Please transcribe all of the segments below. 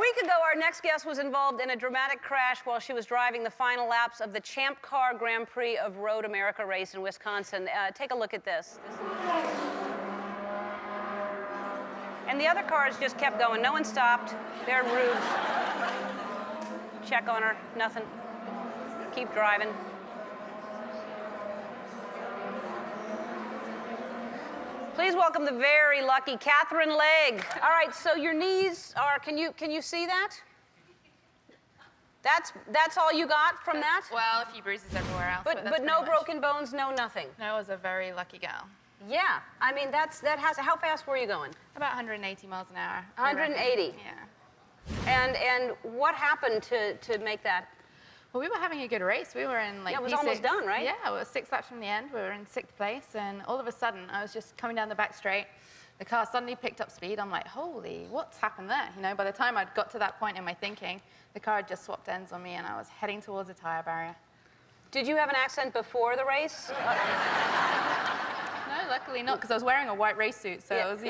week ago, our next guest was involved in a dramatic crash while she was driving the final laps of the Champ Car Grand Prix of Road America race in Wisconsin. Take a look at this. And the other cars just kept going. No one stopped. They're rude. Check on her. Nothing. Keep driving. Please welcome the very lucky Catherine Legg. All right, so your knees are, can you see that? That's all you got from that? Well, a few bruises everywhere else. But no broken bones, no nothing. No, I was a very lucky girl. Yeah, I mean, how fast were you going? About 180 miles an hour. 180? Yeah. And what happened to make that? Well, we were having a good race. We were in like Yeah, it was P6. almost done, right? Yeah, we were 6 laps from the end. We were in 6th place, and all of a sudden, I was just coming down the back straight. The car suddenly picked up speed. I'm like, holy, what's happened there? You know, by the time I'd got to that point in my thinking, the car had just swapped ends on me, and I was heading towards a tire barrier. Did you have an accident before the race? No, luckily not, because I was wearing a white race suit, so it was,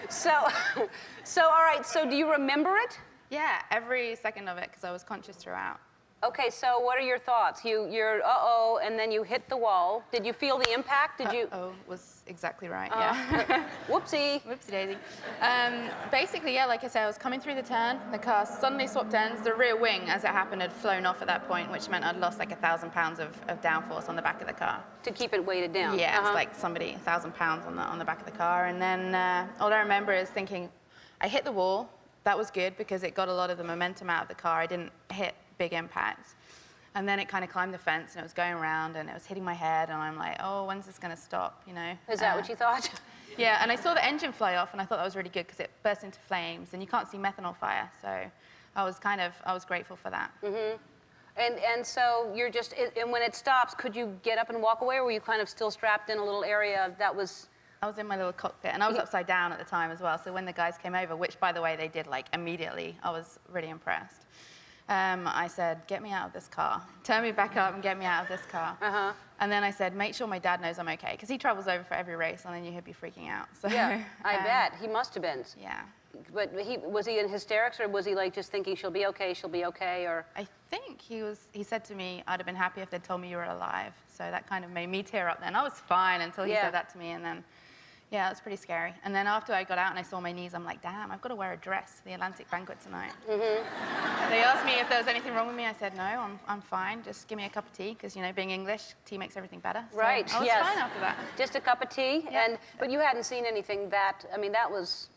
so, all right, so do you remember it? Yeah, every second of it, because I was conscious throughout. Okay, so what are your thoughts? You're uh-oh, and then you hit the wall. Did you feel the impact? Did you? Uh-oh was exactly right, yeah. Whoopsie. Whoopsie daisy. Basically, yeah, like I said, I was coming through the turn. The car suddenly swapped ends. The rear wing, as it happened, had flown off at that point, which meant I'd lost like 1,000 pounds of downforce on the back of the car. To keep it weighted down? Yeah, it's like somebody, 1,000 pounds on the back of the car. And then all I remember is thinking, I hit the wall. That was good because it got a lot of the momentum out of the car. I didn't hit big impacts. And then it kind of climbed the fence, and it was going around, and it was hitting my head, and I'm like, oh, when's this going to stop, you know? Is that what you thought? Yeah, and I saw the engine fly off, and I thought that was really good because it burst into flames, and you can't see methanol fire, so I was grateful for that. Mm-hmm. And so you're just, and when it stops, could you get up and walk away, or were you kind of still strapped in a little area that was... I was in my little cockpit, and I was upside down at the time as well, so when the guys came over, which, by the way, they did, like, immediately, I was really impressed. I said, get me out of this car. Turn me back up and get me out of this car. Uh-huh. And then I said, make sure my dad knows I'm okay, because he travels over for every race, and then he'd be freaking out. So, yeah, I bet. He must have been. Yeah. But was he in hysterics, or was he like just thinking she'll be okay, or? I think he said to me, I'd have been happy if they'd told me you were alive. So that kind of made me tear up then. I was fine until he said that to me, and then, yeah, it was pretty scary. And then after I got out and I saw my knees, I'm like, damn, I've got to wear a dress for the Atlantic banquet tonight. Mm-hmm. They asked me if there was anything wrong with me. I said, no, I'm fine. Just give me a cup of tea, because, you know, being English, tea makes everything better. So right, I was fine after that. Just a cup of tea? Yeah. But you hadn't seen anything that, I mean, that was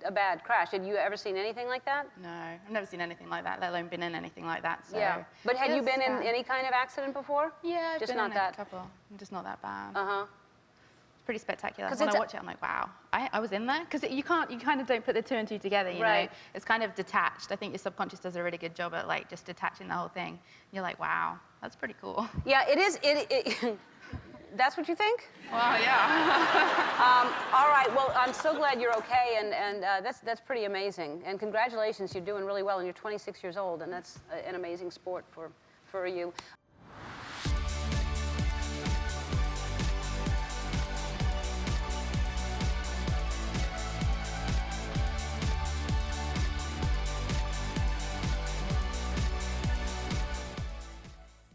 a bad crash. Had you ever seen anything like that? No, I've never seen anything like that, let alone been in anything like that. So yeah. But had you been in any kind of accident before? Yeah, I've just been not in that. A couple. Just not that bad. Uh-huh. Pretty spectacular. When I watch it, I'm like, wow, I was in there? Because you kind of don't put the two and two together, you know? It's kind of detached. I think your subconscious does a really good job at, like, just detaching the whole thing. And you're like, wow, that's pretty cool. Yeah, it is. That's what you think? Well, yeah. All right, well, I'm so glad you're okay, and that's pretty amazing. And congratulations, you're doing really well, and you're 26 years old, and that's an amazing sport for you.